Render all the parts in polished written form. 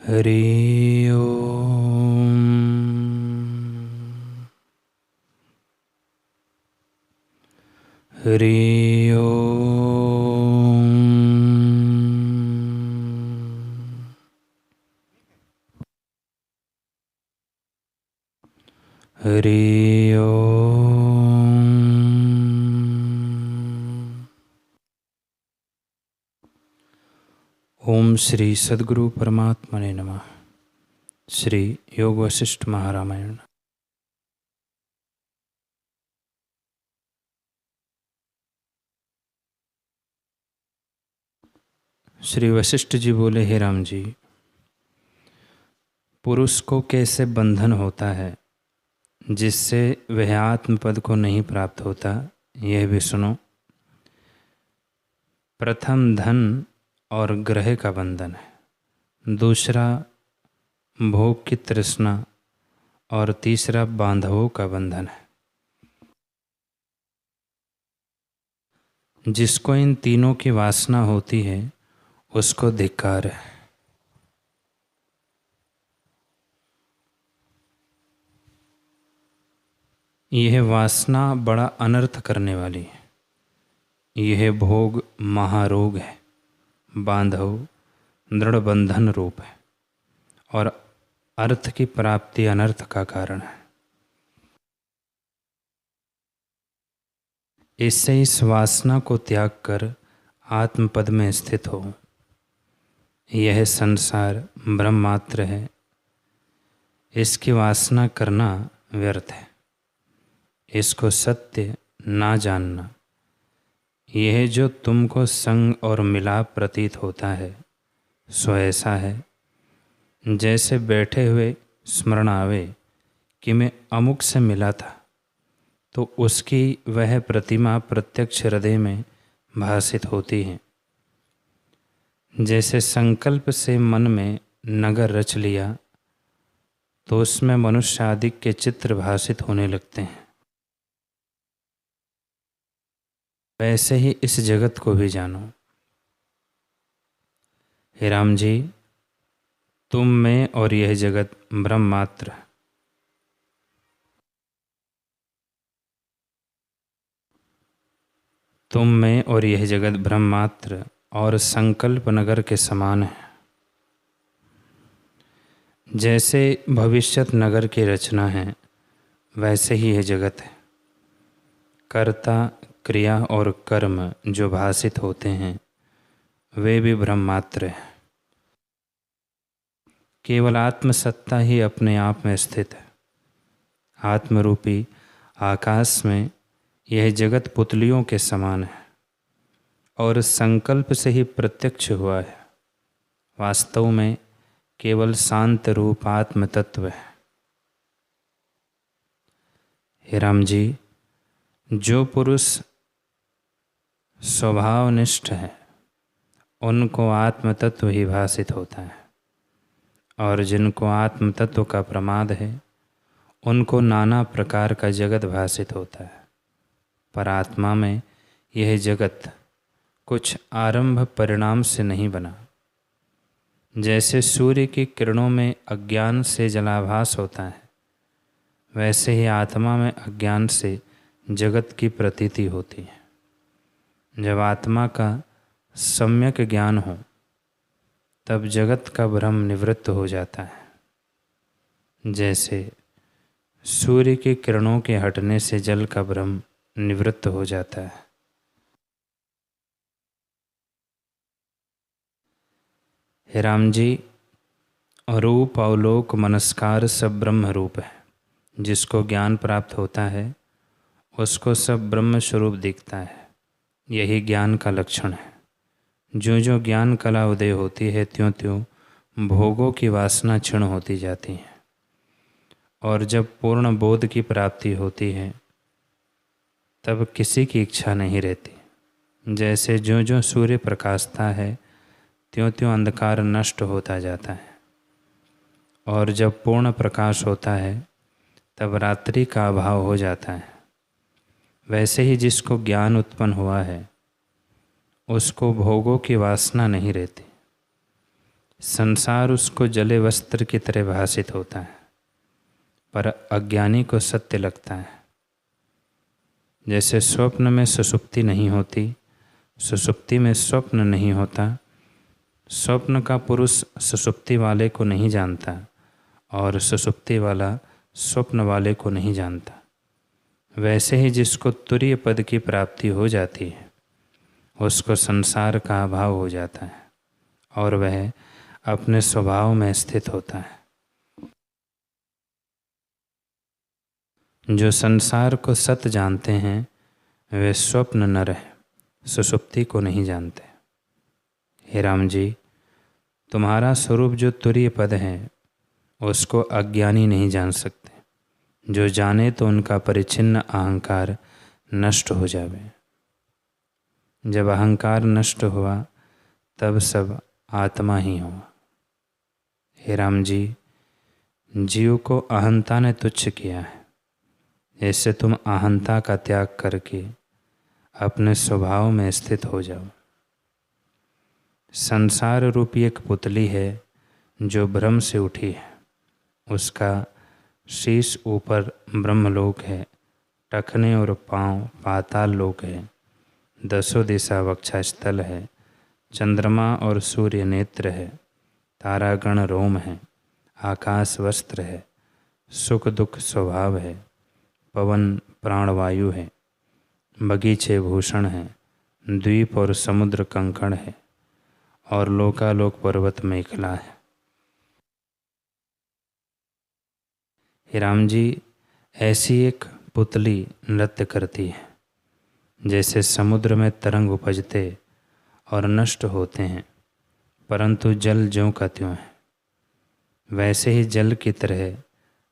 हरि ओम। हरि ओम। हरि ओम। ओम श्री सद्गुरु परमात्मने नमः। श्री योग वशिष्ठ महारामायण। श्री वशिष्ठ जी बोले, हे राम जी, पुरुष को कैसे बंधन होता है जिससे वह आत्मपद को नहीं प्राप्त होता, यह भी सुनो। प्रथम धन और ग्रह का बंधन है, दूसरा भोग की तृष्णा और तीसरा बांधवों का बंधन है। जिसको इन तीनों की वासना होती है उसको धिक्कार है। यह वासना बड़ा अनर्थ करने वाली है। यह भोग महारोग है, बांधव दृढ़ बंधन रूप है और अर्थ की प्राप्ति अनर्थ का कारण है। इससे इस वासना को त्याग कर आत्मपद में स्थित हो। यह संसार ब्रह्मात्र है, इसकी वासना करना व्यर्थ है। इसको सत्य ना जानना, यह जो तुमको संग और मिलाप प्रतीत होता है सो ऐसा है जैसे बैठे हुए स्मरण आवे कि मैं अमुक से मिला था, तो उसकी वह प्रतिमा प्रत्यक्ष हृदय में भासित होती है। जैसे संकल्प से मन में नगर रच लिया तो उसमें मनुष्य आदि के चित्र भासित होने लगते हैं, वैसे ही इस जगत को भी जानो। हे राम जी, तुम में और यह जगत ब्रह्मात्र। तुम में और यह जगत ब्रह्मात्र और संकल्प नगर के समान है। जैसे भविष्यत नगर की रचना है वैसे ही यह जगत है। कर्ता क्रिया और कर्म जो भासित होते हैं वे भी ब्रह्मात्र हैं। केवल आत्मसत्ता ही अपने आप में स्थित है। आत्मरूपी आकाश में यह जगत पुतलियों के समान है और संकल्प से ही प्रत्यक्ष हुआ है। वास्तव में केवल शांत रूप आत्म तत्व है। हे राम जी, जो पुरुष स्वभावनिष्ठ है उनको आत्म तत्व ही भासित होता है, और जिनको आत्म तत्व का प्रमाद है उनको नाना प्रकार का जगत भासित होता है। पर आत्मा में यह जगत कुछ आरंभ परिणाम से नहीं बना। जैसे सूर्य की किरणों में अज्ञान से जलाभास होता है, वैसे ही आत्मा में अज्ञान से जगत की प्रतीति होती है। जब आत्मा का सम्यक ज्ञान हो तब जगत का भ्रम निवृत्त हो जाता है। जैसे सूर्य की किरणों के हटने से जल का भ्रम निवृत्त हो जाता है। हे राम जी, रूप अवलोक मनस्कार सब ब्रह्म रूप है। जिसको ज्ञान प्राप्त होता है उसको सब ब्रह्म स्वरूप दिखता है। यही ज्ञान का लक्षण है। जो जो ज्ञान कला उदय होती है त्यों त्यों भोगों की वासना क्षीण होती जाती है, और जब पूर्ण बोध की प्राप्ति होती है तब किसी की इच्छा नहीं रहती। जैसे जो जो सूर्य प्रकाशता है त्यों त्यों अंधकार नष्ट होता जाता है, और जब पूर्ण प्रकाश होता है तब रात्रि का अभाव हो जाता है। वैसे ही जिसको ज्ञान उत्पन्न हुआ है उसको भोगों की वासना नहीं रहती। संसार उसको जले वस्त्र की तरह भासित होता है, पर अज्ञानी को सत्य लगता है। जैसे स्वप्न में सुषुप्ति नहीं होती, सुषुप्ति में स्वप्न नहीं होता, स्वप्न का पुरुष सुषुप्ति वाले को नहीं जानता और सुषुप्ति वाला स्वप्न वाले को नहीं जानता, वैसे ही जिसको तुरीय पद की प्राप्ति हो जाती है उसको संसार का अभाव हो जाता है और वह अपने स्वभाव में स्थित होता है। जो संसार को सत जानते हैं वे स्वप्न नर हैं, सुषुप्ति को नहीं जानते। हे राम जी, तुम्हारा स्वरूप जो तुरीय पद है उसको अज्ञानी नहीं जान सकते, जो जाने तो उनका परिच्छिन्न अहंकार नष्ट हो जावे। जब अहंकार नष्ट हुआ तब सब आत्मा ही हुआ। हे राम जी, जीव को अहंता ने तुच्छ किया है, ऐसे तुम अहंता का त्याग करके अपने स्वभाव में स्थित हो जाओ। संसार रूपी एक पुतली है जो भ्रम से उठी है, उसका शीश ऊपर ब्रह्मलोक है, टखने और पांव पाताल लोक है, दसों दिशा वक्षस्थल है, चंद्रमा और सूर्य नेत्र है, तारागण रोम है, आकाश वस्त्र है, सुख दुख स्वभाव है, पवन प्राणवायु है, बगीचे भूषण है, द्वीप और समुद्र कंकण है और लोकालोक पर्वत मेखला है। हे राम जी, ऐसी एक पुतली नृत्य करती है। जैसे समुद्र में तरंग उपजते और नष्ट होते हैं, परंतु जल ज्यों का त्यों है, वैसे ही जल की तरह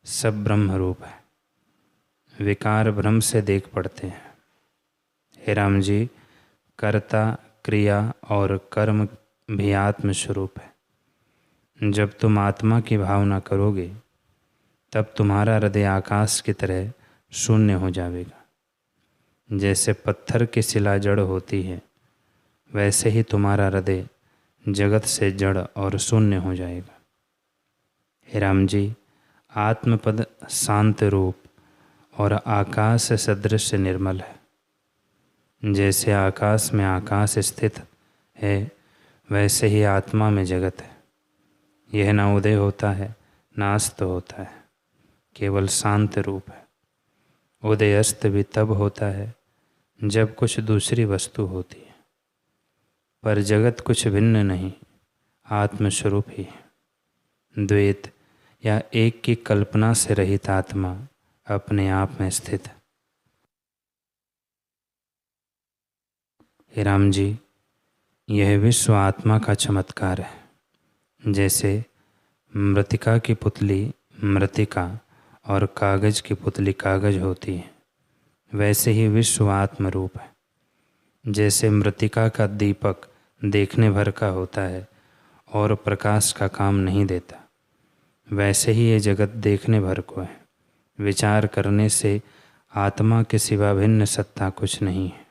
सब ब्रह्म रूप है, विकार भ्रम से देख पड़ते हैं। हे राम जी, कर्ता क्रिया और कर्म भी आत्म स्वरूप है। जब तुम आत्मा की भावना करोगे तब तुम्हारा हृदय आकाश की तरह शून्य हो जाएगा। जैसे पत्थर की शिला जड़ होती है, वैसे ही तुम्हारा हृदय जगत से जड़ और शून्य हो जाएगा। हे राम जी, आत्मपद शांत रूप और आकाश सदृश निर्मल है। जैसे आकाश में आकाश स्थित है, वैसे ही आत्मा में जगत है। यह न उदय होता है न अस्त होता है, केवल शांत रूप है। उदय अस्त भी तब होता है जब कुछ दूसरी वस्तु होती है, पर जगत कुछ भिन्न नहीं, आत्मस्वरूप ही है। द्वैत या एक की कल्पना से रहित आत्मा अपने आप में स्थित है। हे राम जी, यह विश्व आत्मा का चमत्कार है। जैसे मृतिका की पुतली मृतिका और कागज की पुतली कागज होती है, वैसे ही विश्व आत्म रूप है। जैसे मृतिका का दीपक देखने भर का होता है और प्रकाश का काम नहीं देता, वैसे ही ये जगत देखने भर को है। विचार करने से आत्मा के सिवा भिन्न सत्ता कुछ नहीं है।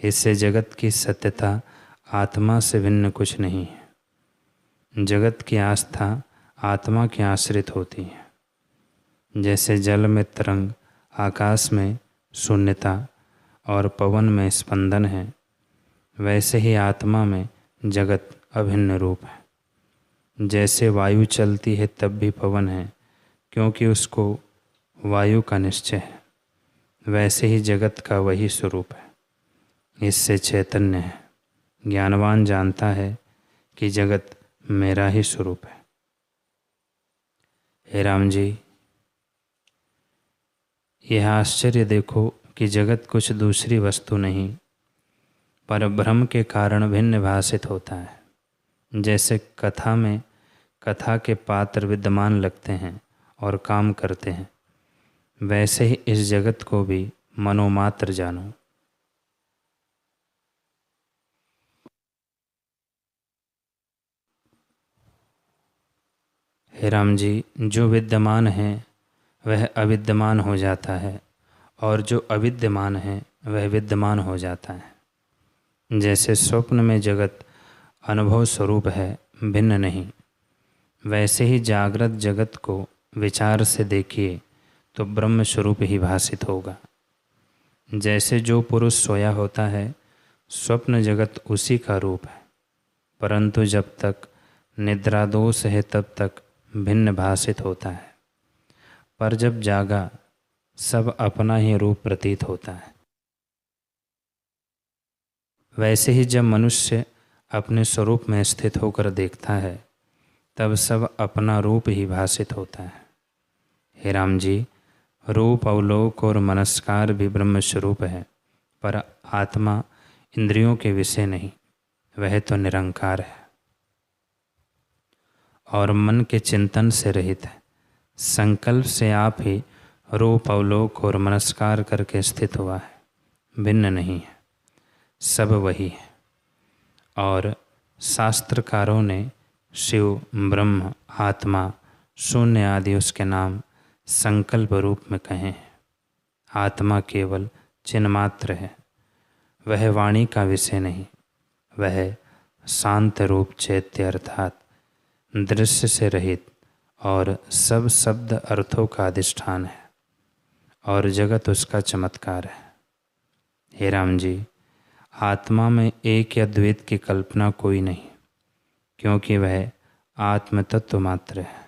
इससे जगत की सत्यता आत्मा से भिन्न कुछ नहीं है। जगत की आस्था आत्मा के आश्रित होती है। जैसे जल में तरंग, आकाश में शून्यता और पवन में स्पंदन है, वैसे ही आत्मा में जगत अभिन्न रूप है। जैसे वायु चलती है तब भी पवन है, क्योंकि उसको वायु का निश्चय है, वैसे ही जगत का वही स्वरूप है। इससे चैतन्य है। ज्ञानवान जानता है कि जगत मेरा ही स्वरूप है। हे राम जी, यह आश्चर्य देखो कि जगत कुछ दूसरी वस्तु नहीं, पर भ्रम के कारण भिन्न भाषित होता है। जैसे कथा में कथा के पात्र विद्यमान लगते हैं और काम करते हैं, वैसे ही इस जगत को भी मनोमात्र जानो। हे राम जी, जो विद्यमान है वह अविद्यमान हो जाता है और जो अविद्यमान है वह विद्यमान हो जाता है। जैसे स्वप्न में जगत अनुभव स्वरूप है, भिन्न नहीं। वैसे ही जागृत जगत को विचार से देखिए तो ब्रह्म स्वरूप ही भासित होगा। जैसे जो पुरुष सोया होता है स्वप्न जगत उसी का रूप है, परंतु जब तक निद्रा दोष है तब तक भिन्न भासित होता है, पर जब जागा सब अपना ही रूप प्रतीत होता है। वैसे ही जब मनुष्य अपने स्वरूप में स्थित होकर देखता है तब सब अपना रूप ही भासित होता है। हे राम जी, रूप, अवलोक और मनस्कार भी ब्रह्म स्वरूप है, पर आत्मा इंद्रियों के विषय नहीं, वह तो निरंकार है और मन के चिंतन से रहित है। संकल्प से आप ही रूप, अवलोक और मनस्कार करके स्थित हुआ है, भिन्न नहीं है, सब वही है। और शास्त्रकारों ने शिव, ब्रह्म, आत्मा, शून्य आदि उसके नाम संकल्प रूप में कहे हैं। आत्मा केवल चिन्मात्र है, वह वाणी का विषय नहीं, वह शांत रूप चैत्य अर्थात दृश्य से रहित और सब शब्द अर्थों का अधिष्ठान है और जगत उसका चमत्कार है। हे राम जी, आत्मा में एक या द्वैत की कल्पना कोई नहीं, क्योंकि वह आत्म तत्व मात्र है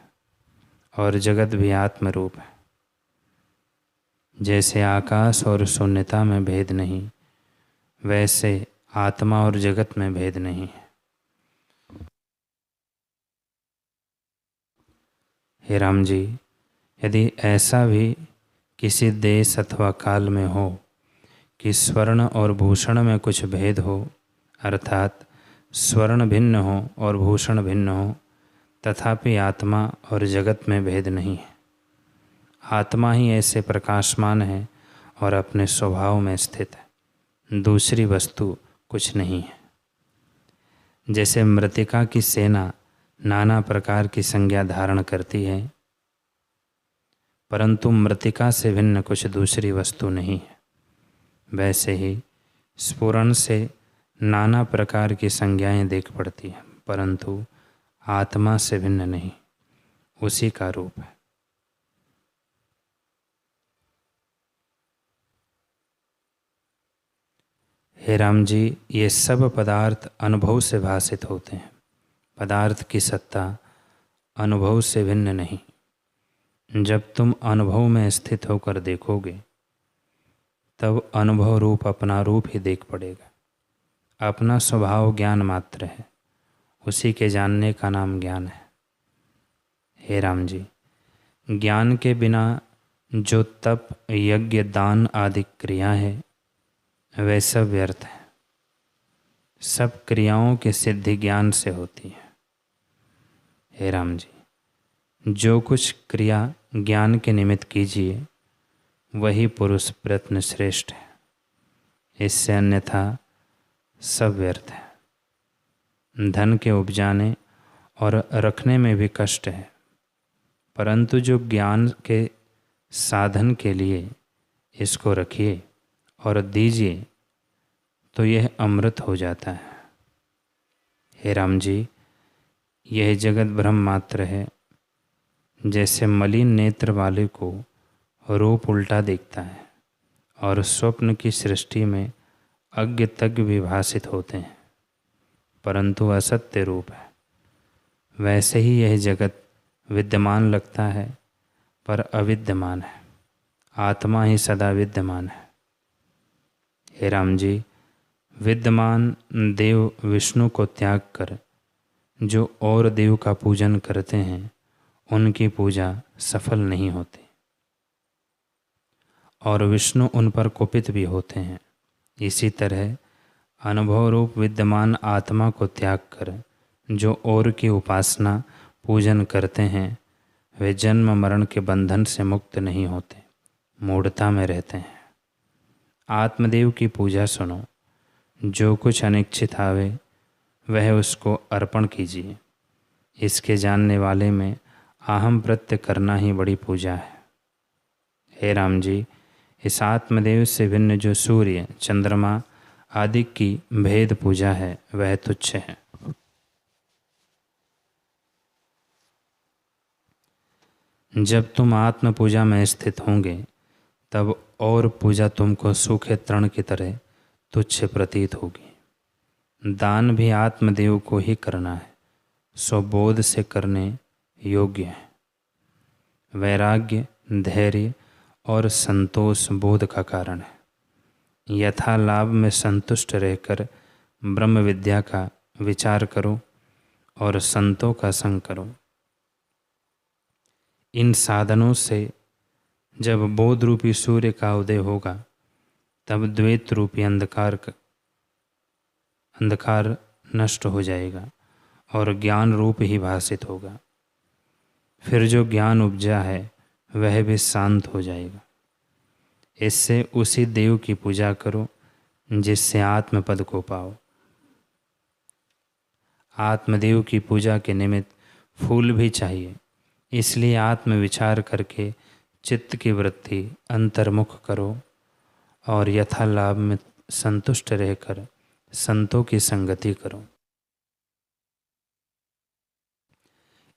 और जगत भी आत्म रूप है। जैसे आकाश और शून्यता में भेद नहीं, वैसे आत्मा और जगत में भेद नहीं है। हे राम जी, यदि ऐसा भी किसी देश अथवा काल में हो कि स्वर्ण और भूषण में कुछ भेद हो, अर्थात स्वर्ण भिन्न हो और भूषण भिन्न हो, तथापि आत्मा और जगत में भेद नहीं है। आत्मा ही ऐसे प्रकाशमान है और अपने स्वभाव में स्थित है, दूसरी वस्तु कुछ नहीं है। जैसे मृत्तिका की सेना नाना प्रकार की संज्ञा धारण करती है, परंतु मृत्तिका से भिन्न कुछ दूसरी वस्तु नहीं है, वैसे ही स्फुरण से नाना प्रकार की संज्ञाएं देख पड़ती हैं, परंतु आत्मा से भिन्न नहीं, उसी का रूप है। हे राम जी, ये सब पदार्थ अनुभव से भासित होते हैं। पदार्थ की सत्ता अनुभव से भिन्न नहीं। जब तुम अनुभव में स्थित होकर देखोगे तब अनुभव रूप अपना रूप ही देख पड़ेगा। अपना स्वभाव ज्ञान मात्र है, उसी के जानने का नाम ज्ञान है। हे राम जी, ज्ञान के बिना जो तप, यज्ञ, दान आदि क्रिया है वह सब व्यर्थ है। सब क्रियाओं की सिद्धि ज्ञान से होती है। हे राम जी, जो कुछ क्रिया ज्ञान के निमित्त कीजिए वही पुरुष प्रयत्न श्रेष्ठ है, इससे अन्यथा सब व्यर्थ है। धन के उपजाने और रखने में भी कष्ट है, परंतु जो ज्ञान के साधन के लिए इसको रखिए और दीजिए तो यह अमृत हो जाता है। हे राम जी, यह जगत ब्रह्म मात्र है। जैसे मलिन नेत्र वाले को रूप उल्टा दिखता है और स्वप्न की सृष्टि में अज्ञ तज्ञ भी भासित होते हैं, परंतु असत्य रूप है, वैसे ही यह जगत विद्यमान लगता है पर अविद्यमान है। आत्मा ही सदा विद्यमान है। हे राम जी, विद्यमान देव विष्णु को त्याग कर जो और देव का पूजन करते हैं उनकी पूजा सफल नहीं होती और विष्णु उन पर कुपित भी होते हैं। इसी तरह अनुभव रूप विद्यमान आत्मा को त्याग कर जो और की उपासना पूजन करते हैं वे जन्म मरण के बंधन से मुक्त नहीं होते, मूढ़ता में रहते हैं। आत्मदेव की पूजा सुनो, जो कुछ अनिच्छित आवे वह उसको अर्पण कीजिए। इसके जानने वाले में अहम प्रत्यय करना ही बड़ी पूजा है। हे राम जी, इस आत्मदेव से भिन्न जो सूर्य, चंद्रमा आदि की भेद पूजा है वह तुच्छ है। जब तुम आत्म पूजा में स्थित होंगे तब और पूजा तुमको सूखे तृण की तरह तुच्छ प्रतीत होगी। दान भी आत्मदेव को ही करना है, सो बोध से करने योग्य है। वैराग्य, धैर्य और संतोष बोध का कारण है। यथा लाभ में संतुष्ट रहकर ब्रह्म विद्या का विचार करो और संतों का संग करो। इन साधनों से जब बोध रूपी सूर्य का उदय होगा तब द्वैत रूपी अंधकार नष्ट हो जाएगा और ज्ञान रूप ही भासित होगा। फिर जो ज्ञान उपजा है वह भी शांत हो जाएगा। इससे उसी देव की पूजा करो जिससे आत्मपद को पाओ। आत्मदेव की पूजा के निमित्त फूल भी चाहिए, इसलिए आत्मविचार करके चित्त की वृत्ति अंतर्मुख करो और यथा लाभ में संतुष्ट रहकर संतों की संगति करो।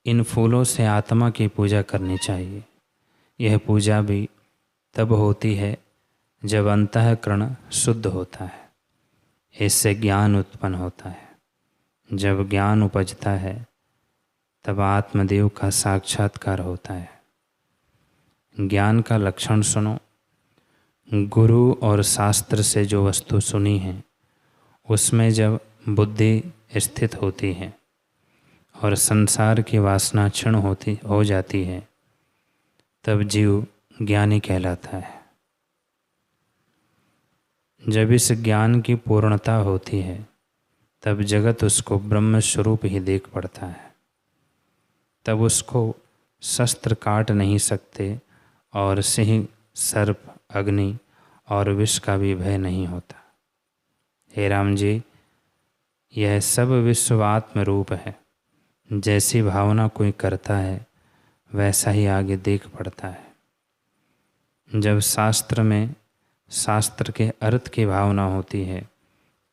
इन फूलों से आत्मा की पूजा करनी चाहिए। यह पूजा भी तब होती है जब अंतःकरण शुद्ध होता है। इससे ज्ञान उत्पन्न होता है। जब ज्ञान उपजता है तब आत्मदेव का साक्षात्कार होता है। ज्ञान का लक्षण सुनो। गुरु और शास्त्र से जो वस्तु सुनी है उसमें जब बुद्धि स्थित होती है और संसार की वासना क्षीण हो जाती है तब जीव ज्ञानी कहलाता है। जब इस ज्ञान की पूर्णता होती है तब जगत उसको ब्रह्म स्वरूप ही देख पड़ता है। तब उसको शस्त्र काट नहीं सकते और सिंह, सर्प, अग्नि और विष का भी भय नहीं होता। हे राम जी, यह सब विश्व आत्म रूप है। जैसी भावना कोई करता है वैसा ही आगे देख पड़ता है। जब शास्त्र में शास्त्र के अर्थ की भावना होती है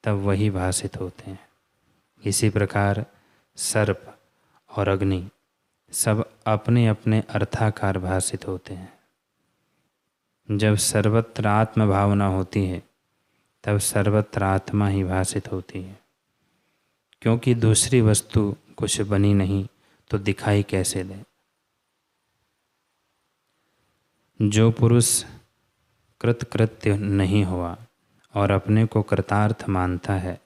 तब वही भासित होते हैं। इसी प्रकार सर्प और अग्नि सब अपने अपने अर्थाकार भासित होते हैं। जब सर्वत्र आत्म भावना होती है तब सर्वत्र आत्मा ही भासित होती है, क्योंकि दूसरी वस्तु कुछ बनी नहीं तो दिखाई कैसे दे। जो पुरुष कृतकृत्य नहीं हुआ और अपने को कृतार्थ मानता है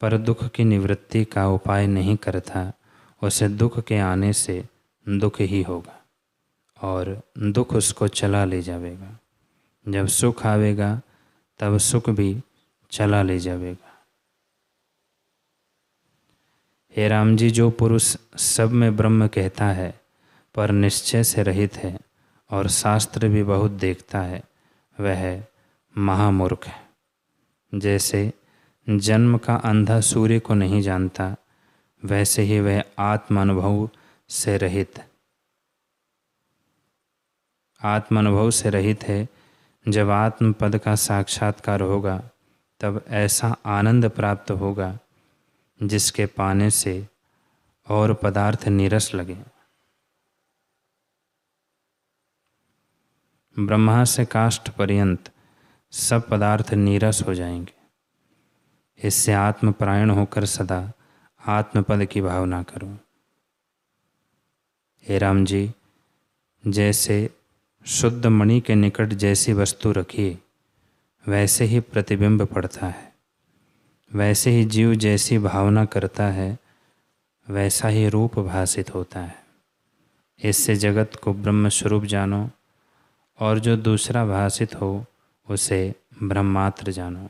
पर दुख की निवृत्ति का उपाय नहीं करता, उसे दुख के आने से दुख ही होगा और दुख उसको चला ले जाएगा। जब सुख आवेगा तब सुख भी चला ले जाएगा। हे राम जी, जो पुरुष सब में ब्रह्म कहता है पर निश्चय से रहित है और शास्त्र भी बहुत देखता है वह महामूर्ख है। जैसे जन्म का अंधा सूर्य को नहीं जानता वैसे ही वह आत्मानुभव से रहित है। जब आत्म पद का साक्षात्कार होगा तब ऐसा आनंद प्राप्त होगा जिसके पाने से और पदार्थ नीरस लगे। ब्रह्मा से काष्ठ पर्यंत सब पदार्थ नीरस हो जाएंगे। इससे आत्मपरायण होकर सदा आत्मपद की भावना करो। हे राम जी, जैसे शुद्ध मणि के निकट जैसी वस्तु रखिए वैसे ही प्रतिबिंब पड़ता है, वैसे ही जीव जैसी भावना करता है वैसा ही रूप भासित होता है। इससे जगत को ब्रह्म स्वरूप जानो और जो दूसरा भासित हो उसे ब्रह्मात्र जानो।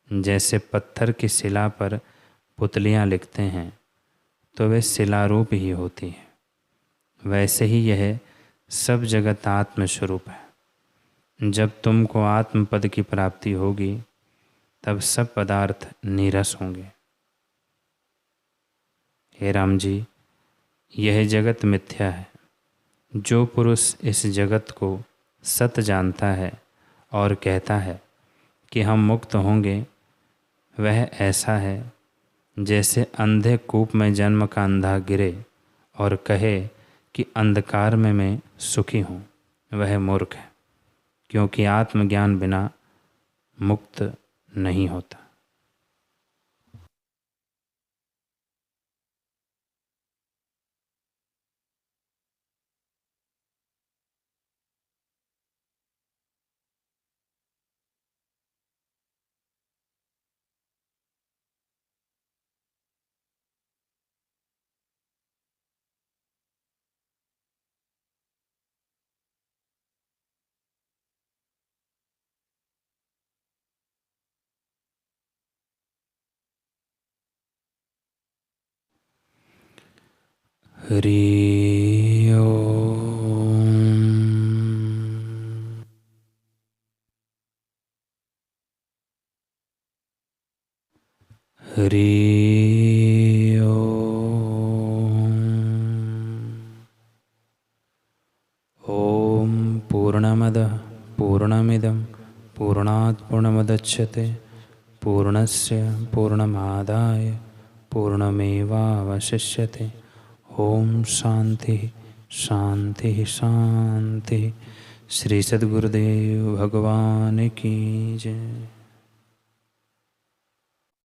जैसे पत्थर की शिला पर पुतलियाँ लिखते हैं तो वे शिला रूप ही होती है, वैसे ही यह सब जगत आत्म स्वरूप है। जब तुमको आत्मपद की प्राप्ति होगी तब सब पदार्थ नीरस होंगे। हे राम जी, यह जगत मिथ्या है। जो पुरुष इस जगत को सत जानता है और कहता है कि हम मुक्त होंगे, वह ऐसा है जैसे अंधे कूप में जन्म का अंधा गिरे और कहे कि अंधकार में मैं सुखी हूँ, वह मूर्ख है, क्योंकि आत्मज्ञान बिना मुक्त नहीं होता। हरि ओम। हरि ओम। ओम पूर्णमदः पूर्णमिदं पूर्णात् पूर्णमुदच्यते पूर्णस्य पूर्णमादाय पूर्णमेवावशिष्यते। ओम शांति शांति शांति। श्री सद्गुरुदेव भगवान की जय।